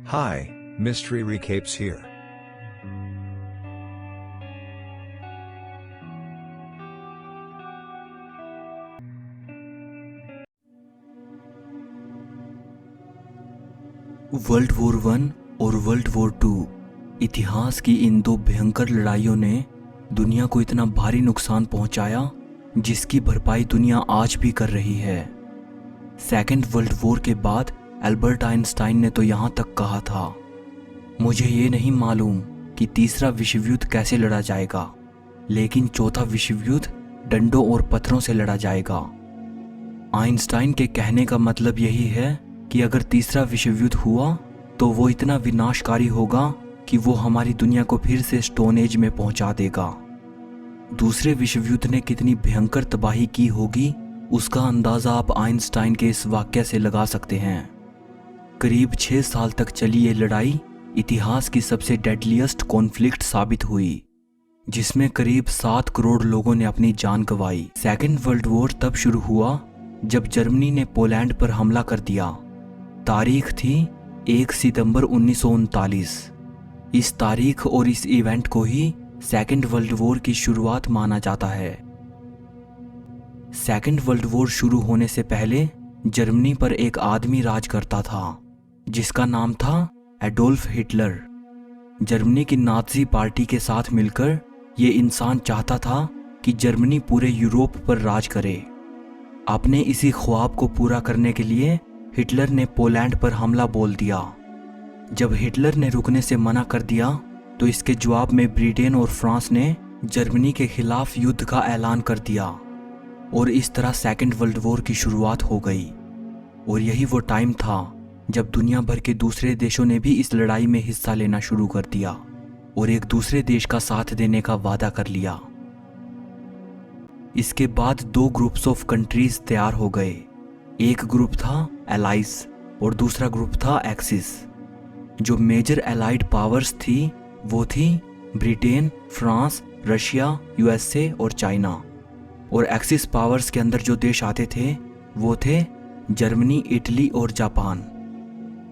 Hi, Mystery Recaps here. World war 1 और world war 2 इतिहास की इन दो भयंकर लड़ाइयों ने दुनिया को इतना भारी नुकसान पहुंचाया जिसकी भरपाई दुनिया आज भी कर रही है। सेकेंड वर्ल्ड वॉर के बाद एल्बर्ट आइंस्टाइन ने तो यहाँ तक कहा था, मुझे ये नहीं मालूम कि तीसरा विश्व युद्ध कैसे लड़ा जाएगा, लेकिन चौथा विश्व युद्ध डंडों और पत्थरों से लड़ा जाएगा। आइंस्टाइन के कहने का मतलब यही है कि अगर तीसरा विश्व युद्ध हुआ तो वो इतना विनाशकारी होगा कि वो हमारी दुनिया को फिर से स्टोन एज में पहुंचा देगा। दूसरे विश्व युद्ध ने कितनी भयंकर तबाही की होगी उसका अंदाजा आप आइंस्टाइन के इस वाक्य से लगा सकते हैं। करीब 6 साल तक चली ये लड़ाई इतिहास की सबसे डेडलिएस्ट कॉन्फ्लिक्ट साबित हुई, जिसमें करीब 7 करोड़ लोगों ने अपनी जान गंवाई। सेकेंड वर्ल्ड वॉर तब शुरू हुआ जब जर्मनी ने पोलैंड पर हमला कर दिया। तारीख थी 1 सितंबर 1939। इस तारीख और इस इवेंट को ही सेकेंड वर्ल्ड वॉर की शुरुआत माना जाता है। सेकेंड वर्ल्ड वॉर शुरू होने से पहले जर्मनी पर एक आदमी राज करता था जिसका नाम था एडोल्फ हिटलर। जर्मनी की नाज़ी पार्टी के साथ मिलकर ये इंसान चाहता था कि जर्मनी पूरे यूरोप पर राज करे। अपने इसी ख्वाब को पूरा करने के लिए हिटलर ने पोलैंड पर हमला बोल दिया। जब हिटलर ने रुकने से मना कर दिया तो इसके जवाब में ब्रिटेन और फ्रांस ने जर्मनी के खिलाफ युद्ध का ऐलान कर दिया और इस तरह सेकेंड वर्ल्ड वॉर की शुरुआत हो गई। और यही वो टाइम था जब दुनिया भर के दूसरे देशों ने भी इस लड़ाई में हिस्सा लेना शुरू कर दिया और एक दूसरे देश का साथ देने का वादा कर लिया। इसके बाद 2 ग्रुप्स ऑफ कंट्रीज तैयार हो गए। एक ग्रुप था एलाइज और दूसरा ग्रुप था एक्सिस। जो मेजर एलाइड पावर्स थी वो थी ब्रिटेन, फ्रांस, रशिया, यूएसए और चाइना। और एक्सिस पावर्स के अंदर जो देश आते थे वो थे जर्मनी, इटली और जापान।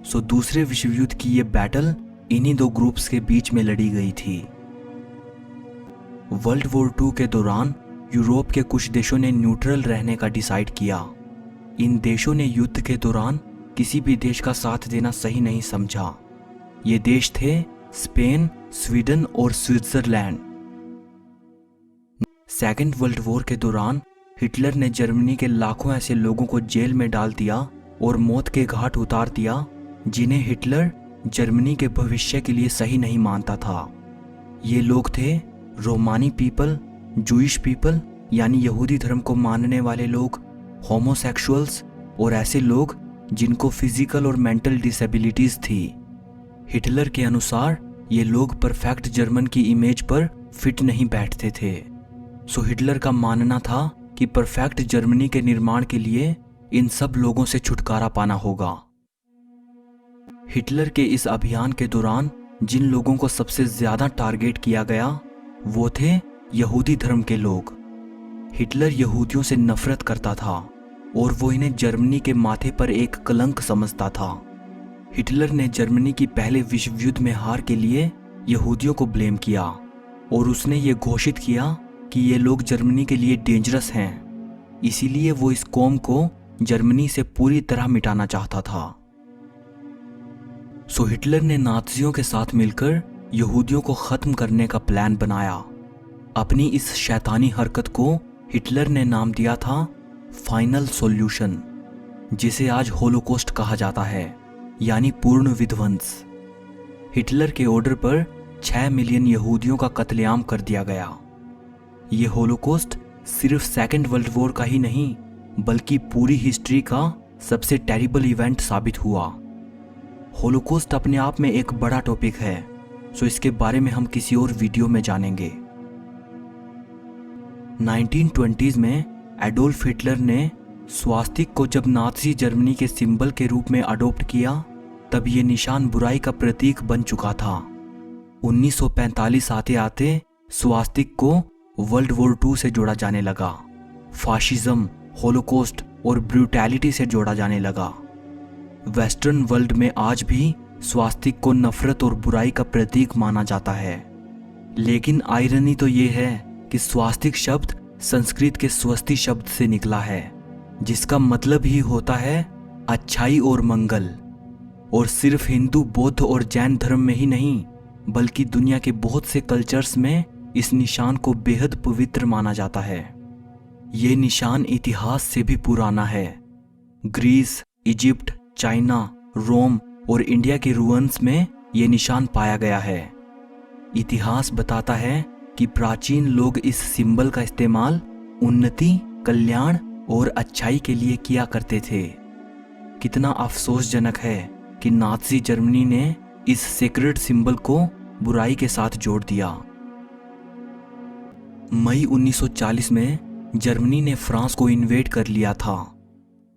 सो दूसरे विश्व युद्ध की ये बैटल इन्हीं 2 ग्रुप्स के बीच में लड़ी गई थी। वर्ल्ड वॉर 2 के दौरान यूरोप के कुछ देशों ने न्यूट्रल रहने का डिसाइड किया। इन देशों ने युद्ध के दौरान किसी भी देश का साथ देना सही नहीं समझा। ये देश थे स्पेन, स्वीडन और स्विट्जरलैंड। सेकेंड वर्ल्ड वॉर के दौरान हिटलर ने जर्मनी के लाखों ऐसे लोगों को जेल में डाल दिया और मौत के घाट उतार दिया जिन्हें हिटलर जर्मनी के भविष्य के लिए सही नहीं मानता था। ये लोग थे रोमानी पीपल, जूइश पीपल यानी यहूदी धर्म को मानने वाले लोग, होमोसेक्सुअल्स और ऐसे लोग जिनको फिजिकल और मेंटल डिसेबिलिटीज थी। हिटलर के अनुसार ये लोग परफेक्ट जर्मन की इमेज पर फिट नहीं बैठते थे। सो हिटलर का मानना था कि परफेक्ट जर्मनी के निर्माण के लिए इन सब लोगों से छुटकारा पाना होगा। हिटलर के इस अभियान के दौरान जिन लोगों को सबसे ज्यादा टारगेट किया गया वो थे यहूदी धर्म के लोग। हिटलर यहूदियों से नफरत करता था और वो इन्हें जर्मनी के माथे पर एक कलंक समझता था। हिटलर ने जर्मनी की पहले विश्व युद्ध में हार के लिए यहूदियों को ब्लेम किया और उसने ये घोषित किया कि ये लोग जर्मनी के लिए डेंजरस हैं। इसीलिए वो इस कौम को जर्मनी से पूरी तरह मिटाना चाहता था। सो हिटलर ने नाज़ियों के साथ मिलकर यहूदियों को खत्म करने का प्लान बनाया। अपनी इस शैतानी हरकत को हिटलर ने नाम दिया था फाइनल सॉल्यूशन, जिसे आज होलोकॉस्ट कहा जाता है यानी पूर्ण विध्वंस। हिटलर के ऑर्डर पर 6 मिलियन यहूदियों का कत्लेआम कर दिया गया। ये होलोकॉस्ट सिर्फ सेकेंड वर्ल्ड वॉर का ही नहीं बल्कि पूरी हिस्ट्री का सबसे टेरिबल इवेंट साबित हुआ। होलोकॉस्ट अपने आप में एक बड़ा टॉपिक है, सो इसके बारे में हम किसी और वीडियो में जानेंगे। 1920s में एडोल्फ हिटलर ने स्वास्तिक को जब नाज़ी जर्मनी के सिंबल के रूप में अडॉप्ट किया तब ये निशान बुराई का प्रतीक बन चुका था। 1945 आते आते स्वास्तिक को वर्ल्ड वॉर 2 से जोड़ा जाने लगा। फाशिज्म, होलोकॉस्ट और ब्रूटैलिटी से जोड़ा जाने लगा। वेस्टर्न वर्ल्ड में आज भी स्वास्तिक को नफरत और बुराई का प्रतीक माना जाता है। लेकिन आयरनी तो ये है कि स्वास्तिक शब्द संस्कृत के स्वस्ति शब्द से निकला है, जिसका मतलब ही होता है अच्छाई और मंगल। और सिर्फ हिंदू, बौद्ध और जैन धर्म में ही नहीं, बल्कि दुनिया के बहुत से कल्चर्स में इस निशान को बेहद पवित्र माना जाता है। ये निशान इतिहास से भी पुराना है। ग्रीस, इजिप्ट, चाइना, रोम और इंडिया के रुइंस में ये निशान पाया गया है। इतिहास बताता है कि प्राचीन लोग इस सिंबल का इस्तेमाल उन्नति, कल्याण और अच्छाई के लिए किया करते थे। कितना अफसोसजनक है कि नाज़ी जर्मनी ने इस सेक्रेड सिंबल को बुराई के साथ जोड़ दिया। मई 1940 में जर्मनी ने फ्रांस को इन्वेड कर लिया था।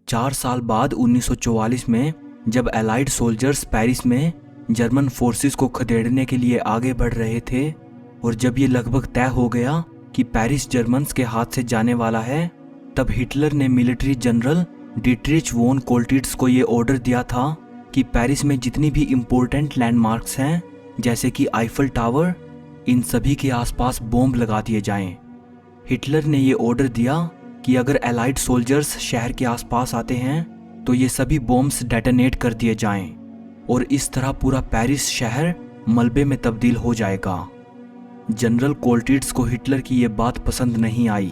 4 साल बाद 1944 में जब एलाइड सोल्जर्स पेरिस में जर्मन फोर्सेस को खदेड़ने के लिए आगे बढ़ रहे थे और जब ये लगभग तय हो गया कि पेरिस जर्मन्स के हाथ से जाने वाला है, तब हिटलर ने मिलिट्री जनरल डीट्रिच वोन कोल्टिट्ज को ये ऑर्डर दिया था कि पेरिस में जितनी भी इम्पोर्टेंट लैंडमार्क्स हैं, जैसे कि आईफल टावर, इन सभी के आसपास बॉम्ब लगा दिए जाएं। हिटलर ने ये ऑर्डर दिया कि अगर एलाइड सोल्जर्स शहर के आसपास आते हैं तो ये सभी बॉम्ब्स डेटोनेट कर दिए जाएं और इस तरह पूरा पेरिस शहर मलबे में तब्दील हो जाएगा। जनरल कोल्टिट्ज को हिटलर की ये बात पसंद नहीं आई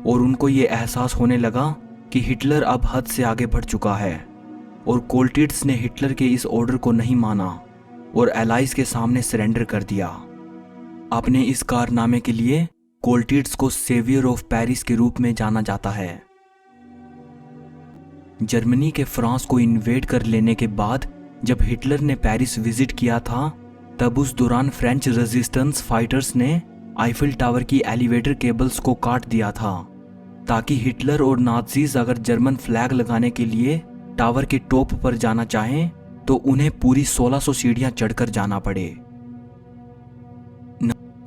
और उनको ये एहसास होने लगा कि हिटलर अब हद से आगे बढ़ चुका है, और कोल्टिट्ज ने हिटलर के इस ऑर्डर को नहीं माना और एलाइज के सामने सरेंडर कर दिया। अपने इस कारनामे के लिए कोल्टिट्ज को सेवियर ऑफ पेरिस के रूप में जाना जाता है। जर्मनी के फ्रांस को इन्वेड कर लेने के बाद जब हिटलर ने पेरिस विजिट किया था, तब उस दौरान फ्रेंच रेजिस्टेंस फाइटर्स ने आईफिल टावर की एलिवेटर केबल्स को काट दिया था, ताकि हिटलर और नाज़ीज अगर जर्मन फ्लैग लगाने के लिए टावर के टॉप पर जाना चाहें तो उन्हें पूरी 1600 सीढ़ियां चढ़कर जाना पड़े।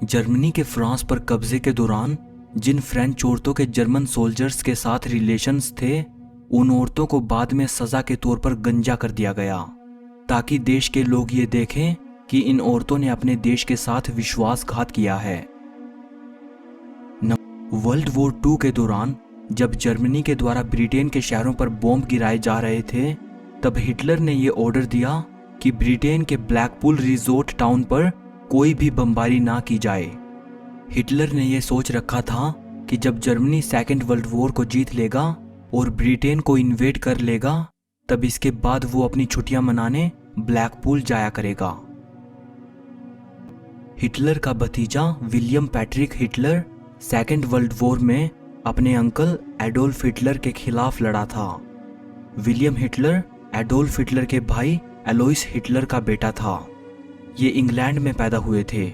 जर्मनी के फ्रांस पर कब्जे के दौरान जिन फ्रेंच औरतों के जर्मन सोल्जर्स के साथ रिलेशंस थे, उन औरतों को बाद में सजा के तौर पर गंजा कर दिया गया, ताकि देश के लोग ये देखें कि इन औरतों ने अपने देश के साथ विश्वासघात किया है। वर्ल्ड वॉर 2 के दौरान जब जर्मनी के द्वारा ब्रिटेन के शहरों पर बॉम्ब गिराए जा रहे थे, तब हिटलर ने यह ऑर्डर दिया कि ब्रिटेन के ब्लैकपूल रिजोर्ट टाउन पर कोई भी बमबारी ना की जाए। हिटलर ने यह सोच रखा था कि जब जर्मनी सेकेंड वर्ल्ड वॉर को जीत लेगा और ब्रिटेन को इन्वेड कर लेगा, तब इसके बाद वो अपनी छुट्टियां मनाने ब्लैकपूल जाया करेगा। हिटलर का भतीजा William Patrick Hitler second world war में अपने अंकल एडोल्फ हिटलर के खिलाफ लड़ा था। विलियम हिटलर एडोल्फ हिटलर के भाई एलोइस हिटलर का बेटा था। ये इंग्लैंड में पैदा हुए थे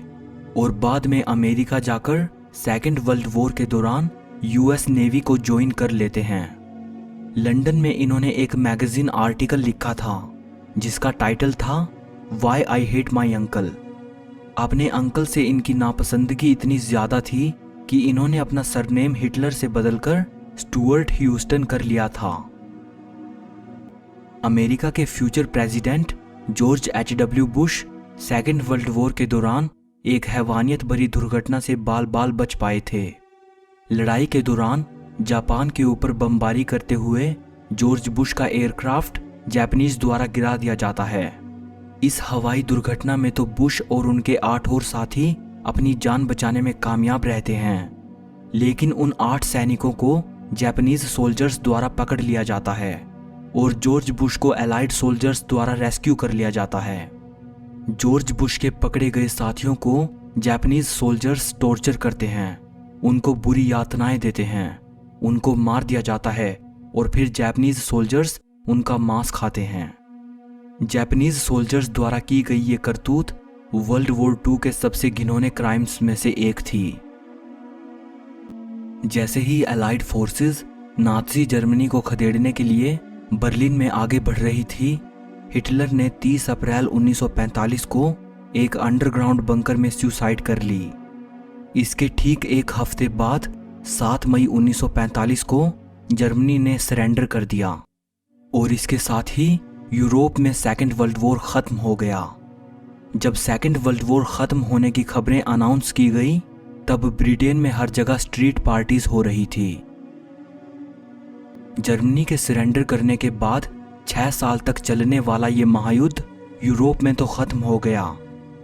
और बाद में अमेरिका जाकर सेकेंड वर्ल्ड वॉर के दौरान यूएस नेवी को ज्वाइन कर लेते हैं। लंदन में इन्होंने एक मैगजीन आर्टिकल लिखा था जिसका टाइटल था why I hate my uncle. अपने अंकल से इनकी नापसंदगी इतनी ज्यादा थी कि इन्होंने अपना सरनेम हिटलर से बदलकर स्टुअर्ट ह्यूस्टन कर लिया था। अमेरिका के future president George H W. Bush second world war के दौरान एक हैवानियत भरी दुर्घटना से बाल बाल बच पाए थे। लड़ाई के दौरान जापान के ऊपर बमबारी करते हुए जॉर्ज बुश का एयरक्राफ्ट जापानीज द्वारा गिरा दिया जाता है। इस हवाई दुर्घटना में तो बुश और उनके 8 और साथी अपनी जान बचाने में कामयाब रहते हैं, लेकिन उन 8 सैनिकों को जापानीज सोल्जर्स द्वारा पकड़ लिया जाता है और जॉर्ज बुश को एलाइड सोल्जर्स द्वारा रेस्क्यू कर लिया जाता है। जॉर्ज बुश के पकड़े गए साथियों को जापानीज सोल्जर्स टॉर्चर करते हैं, उनको बुरी यातनाएं देते हैं, उनको मार दिया जाता है और फिर जापानीज सोल्जर्स उनका मांस खाते हैं। जापानीज सोल्जर्स द्वारा की गई ये करतूत वर्ल्ड वॉर 2 के सबसे घिनौने क्राइम्स में से एक थी। जैसे ही अलाइड फोर्सेस नाज़ी जर्मनी को खदेड़ने के लिए बर्लिन में आगे बढ़ रही थी, हिटलर ने 30 अप्रैल 1945 को एक अंडरग्राउंड बंकर में सुसाइड कर ली। इसके ठीक एक हफ्ते बाद 7 मई 1945 को जर्मनी ने सरेंडर कर दिया और इसके साथ ही यूरोप में सेकेंड वर्ल्ड वॉर खत्म हो गया। जब सेकेंड वर्ल्ड वॉर खत्म होने की खबरें अनाउंस की गई, तब ब्रिटेन में हर जगह स्ट्रीट पार्टीज हो रही थी। जर्मनी के सरेंडर करने के बाद 6 साल तक चलने वाला ये महायुद्ध यूरोप में तो खत्म हो गया।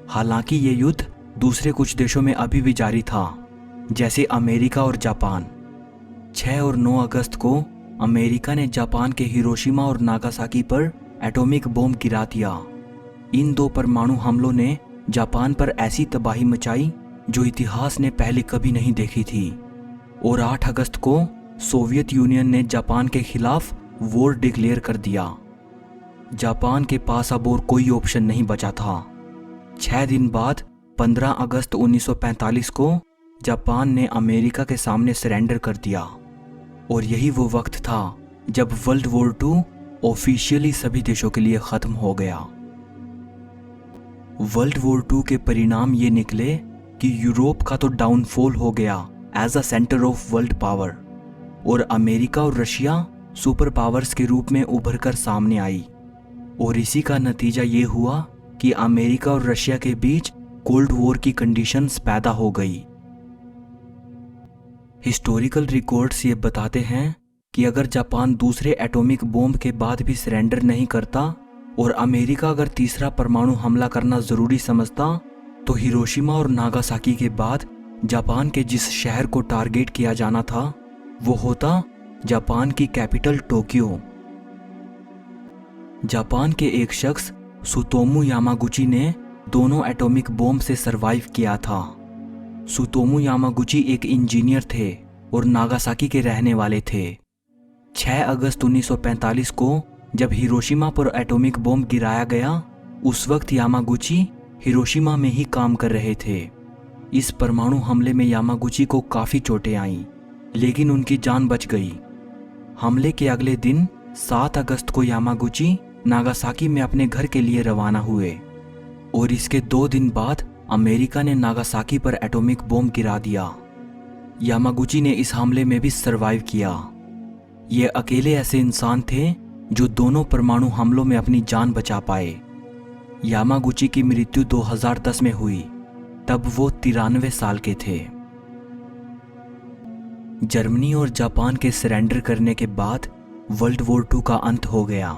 हालांकि ये युद्ध दूसरे कुछ देशों में अभी भी जारी था, जैसे अमेरिका और जापान। 6 और 9 अगस्त को अमेरिका ने जापान के हिरोशिमा और नागासाकी पर एटॉमिक बम गिरा दिया। इन 2 परमाणु हमलों ने जापान पर ऐसी तबाही मचाई जो इतिहास ने पहले कभी नहीं देखी थी। और 8 अगस्त को सोवियत यूनियन ने जापान के खिलाफ वॉर डिक्लेयर कर दिया। जापान के पास अब और कोई ऑप्शन नहीं बचा था। 6 दिन बाद 15 अगस्त 1945 को जापान ने अमेरिका के सामने सरेंडर कर दिया। और यही वो वक्त था जब वर्ल्ड वॉर 2 ऑफिशियली सभी देशों के लिए खत्म हो गया। वर्ल्ड वॉर 2 के परिणाम ये निकले कि यूरोप का तो डाउनफॉल हो गया as a centre of world power, और अमेरिका और रशिया सुपर पावर्स के रूप में उभर कर सामने आई। और इसी का नतीजा ये हुआ कि अमेरिका और रशिया के बीच कोल्ड वॉर की कंडीशंस पैदा हो गई। हिस्टोरिकल रिकॉर्ड्स ये बताते हैं कि अगर जापान दूसरे एटॉमिक बॉम्ब के बाद भी सरेंडर नहीं करता और अमेरिका अगर तीसरा परमाणु हमला करना जरूरी समझता, तो हिरोशिमा और नागासाकी के बाद जापान के जिस शहर को टारगेट किया जाना था वो होता जापान की कैपिटल टोक्यो। जापान के एक शख्स सुतोमू यामागुची ने दोनों एटॉमिक बॉम्ब से सरवाइव किया था। सुतोमू यामागुची एक इंजीनियर थे और नागासाकी के रहने वाले थे। 6 अगस्त 1945 को जब हिरोशिमा पर एटॉमिक बॉम्ब गिराया गया, उस वक्त यामागुची हिरोशिमा में ही काम कर रहे थे। इस परमाणु हमले में यामागुची को काफी चोटें आईं, लेकिन उनकी जान बच गई। हमले के अगले दिन 7 अगस्त को यामागुची नागासाकी में अपने घर के लिए रवाना हुए और इसके 2 दिन बाद अमेरिका ने नागासाकी पर एटॉमिक बॉम्ब गिरा दिया। यामागुची ने इस हमले में भी सरवाइव किया। ये अकेले ऐसे इंसान थे जो दोनों परमाणु हमलों में अपनी जान बचा पाए। यामागुची की मृत्यु 2010 में हुई, तब वो 93 साल के थे। जर्मनी और जापान के सरेंडर करने के बाद वर्ल्ड वॉर 2 का अंत हो गया।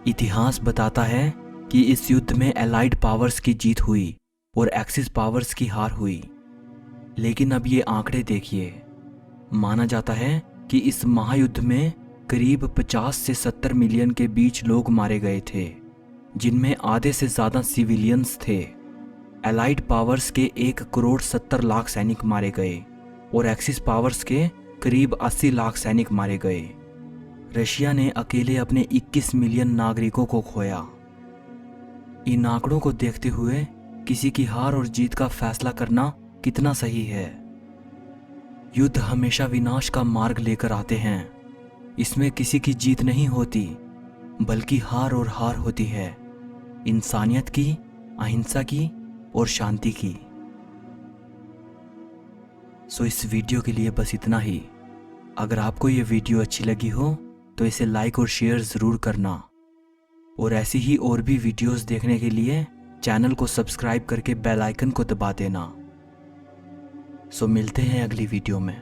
इतिहास बताता है कि इस युद्ध में एलाइड पावर्स की जीत हुई और एक्सिस पावर्स की हार हुई। लेकिन अब ये आंकड़े देखिए, माना जाता है कि इस महायुद्ध में करीब 50 से 70 मिलियन के बीच लोग मारे गए थे, जिनमें आधे से ज्यादा सिविलियंस थे। एलाइड पावर्स के 1 करोड़ 70 लाख सैनिक मारे गए और एक्सिस पावर्स के करीब 80 लाख सैनिक मारे गए। रशिया ने अकेले अपने 21 मिलियन नागरिकों को खोया। इन आंकड़ों को देखते हुए किसी की हार और जीत का फैसला करना कितना सही है। युद्ध हमेशा विनाश का मार्ग लेकर आते हैं। इसमें किसी की जीत नहीं होती, बल्कि हार और हार होती है, इंसानियत की, अहिंसा की और शांति की। सो इस वीडियो के लिए बस इतना ही। अगर आपको ये वीडियो अच्छी लगी हो तो इसे लाइक और शेयर ज़रूर करना, और ऐसी ही और भी वीडियोस देखने के लिए चैनल को सब्सक्राइब करके बेल आइकन को दबा देना। सो मिलते हैं अगली वीडियो में।